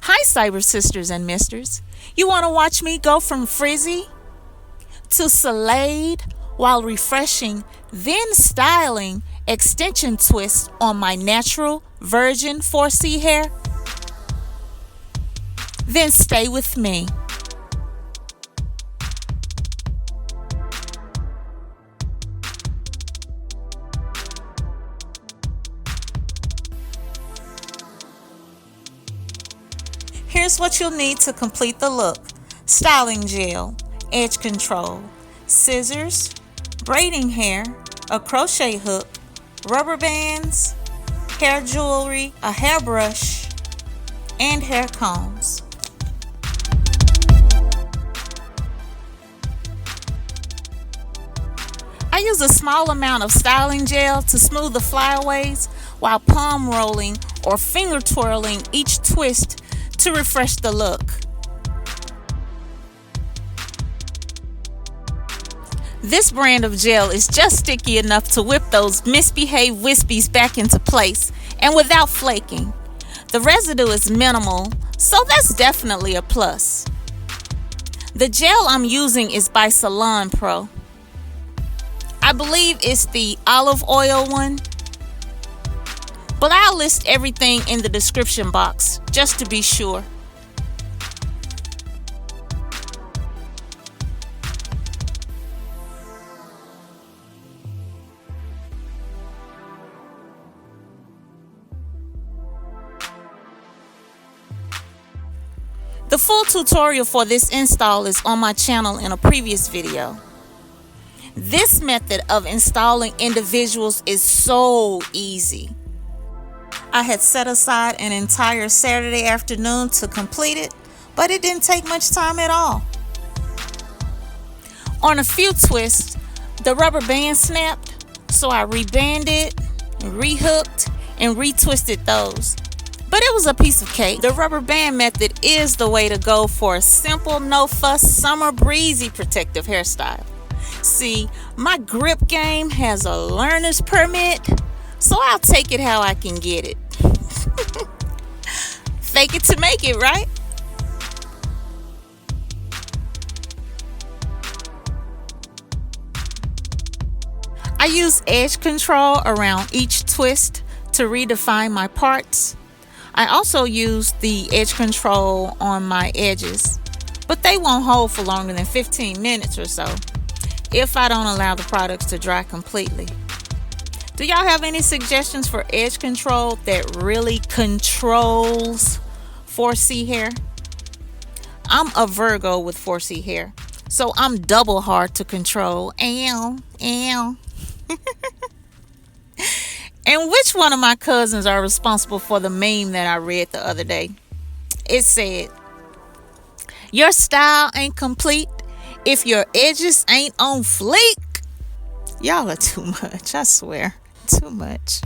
Hi, Cyber Sisters and Misters. You want to watch me go from frizzy to Salade while refreshing, then styling extension twists on my natural virgin 4C hair? Then stay with me. Here's what you'll need to complete the look: styling gel, edge control, scissors, braiding hair, a crochet hook, rubber bands, hair jewelry, a hairbrush, and hair combs. I use a small amount of styling gel to smooth the flyaways while palm rolling or finger twirling each twist to refresh the look. This brand of gel is just sticky enough to whip those misbehaved wispies back into place and without flaking. The residue is minimal, so that's definitely a plus. The gel I'm using is by Salon Pro. I believe it's the olive oil one, but I'll list everything in the description box just to be sure. The full tutorial for this install is on my channel in a previous video. This method of installing individuals is so easy. I had set aside an entire Saturday afternoon to complete it, but it didn't take much time at all. On a few twists, the rubber band snapped, so I rebanded, rehooked, and retwisted those. But it was a piece of cake. The rubber band method is the way to go for a simple, no-fuss, summer breezy protective hairstyle. See, my grip game has a learner's permit, so I'll take it how I can get it. Fake it to make it, right? I use edge control around each twist to redefine my parts. I also use the edge control on my edges, but they won't hold for longer than 15 minutes or so if I don't allow the products to dry completely. Do y'all have any suggestions for edge control that really controls 4C hair? I'm a Virgo with 4C hair, so I'm double hard to control. Ow. And which one of my cousins are responsible for the meme that I read the other day? It said, "Your style ain't complete if your edges ain't on fleek." Y'all are too much, I swear. Too much.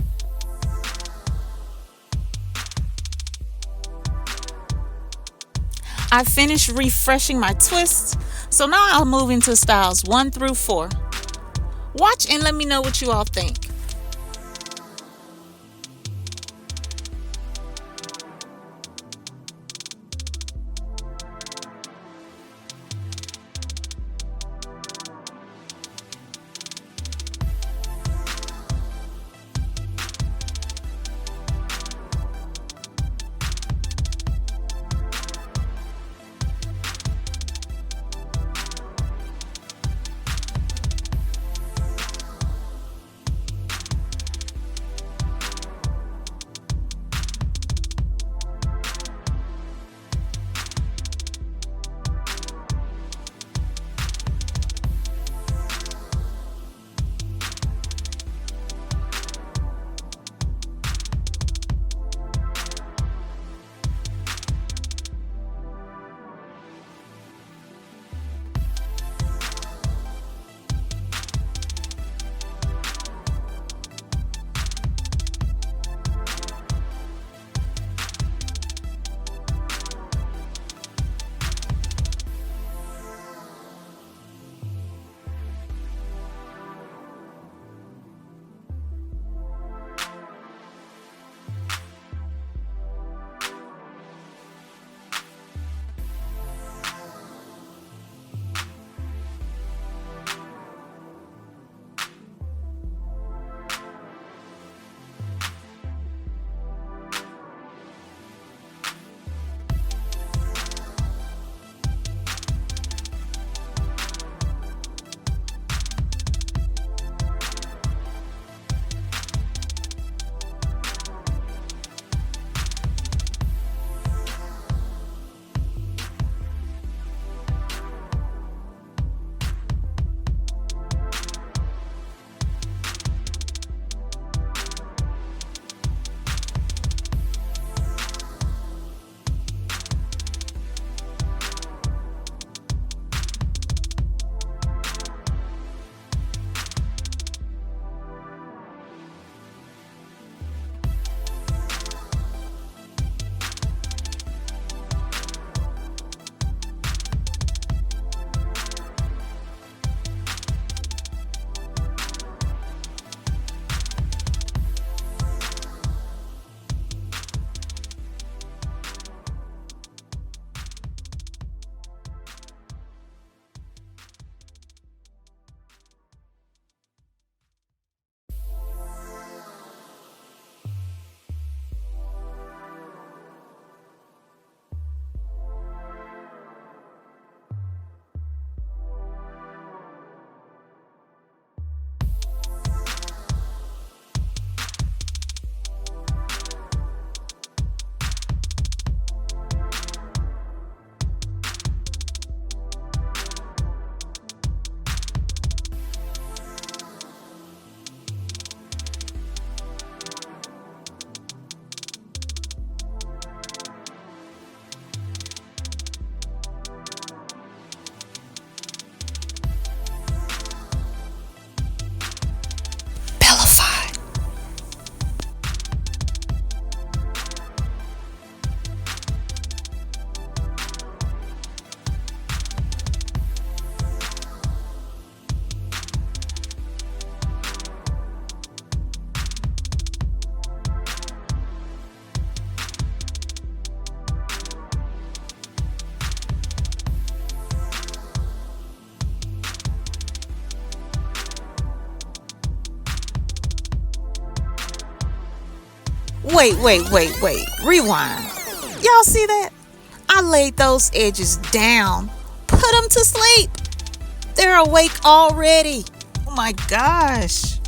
I finished refreshing my twists, so now I'll move into styles 1 through 4. Watch and let me know what you all think. Wait. Rewind. Y'all see that? I laid those edges down. Put them to sleep. They're awake already. Oh my gosh.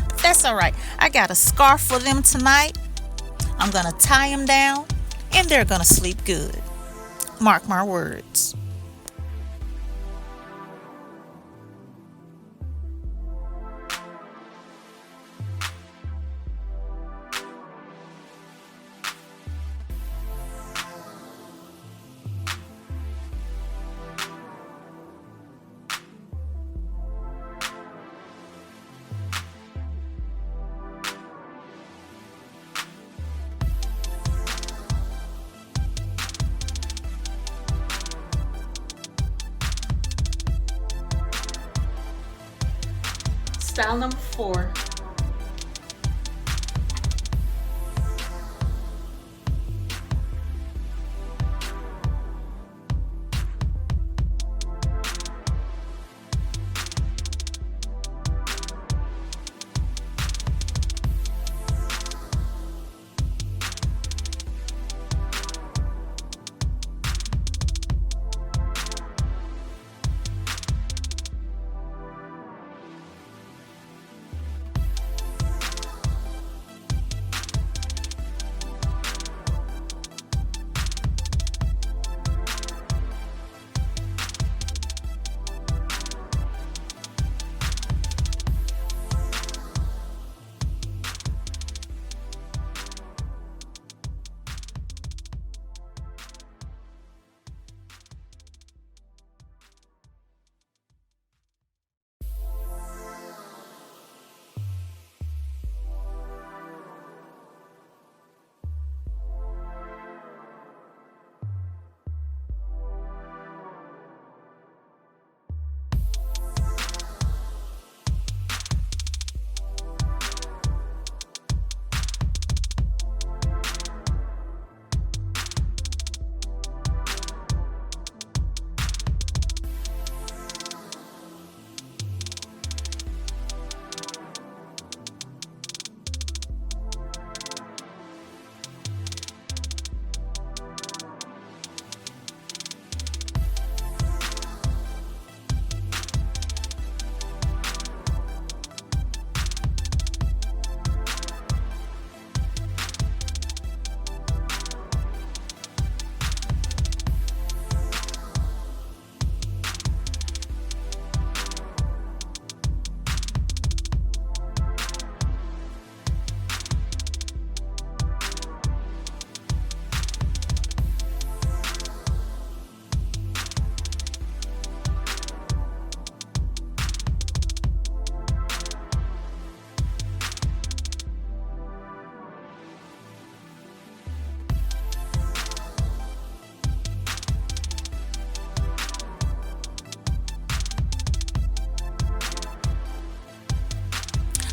But that's all right. I got a scarf for them tonight. I'm going to tie them down and they're going to sleep good. Mark my words. Style number 4.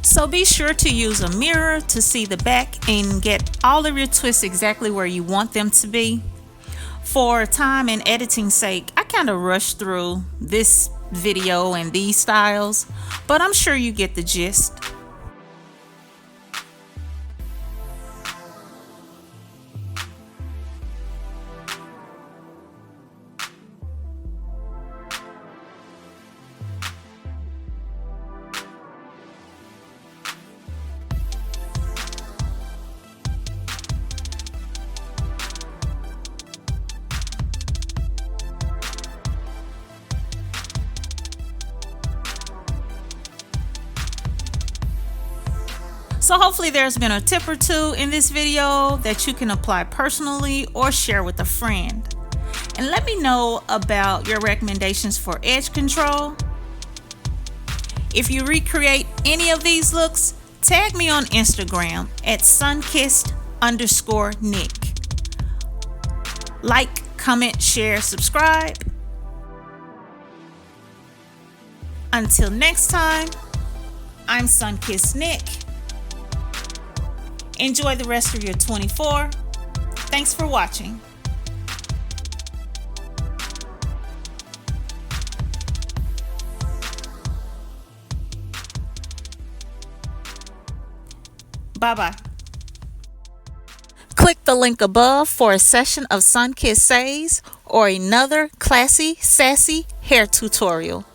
So be sure to use a mirror to see the back and get all of your twists exactly where you want them to be. For time and editing sake, I kind of rushed through this video and these styles, but I'm sure you get the gist. So hopefully there's been a tip or two in this video that you can apply personally or share with a friend. And let me know about your recommendations for edge control. If you recreate any of these looks, tag me on Instagram at Sunkissed_Nick. Like, comment, share, subscribe. Until next time, I'm Sunkissed Nick. Enjoy the rest of your 24. Thanks for watching. Bye-bye. Click the link above for a session of Sunkissed Says or another classy, sassy hair tutorial.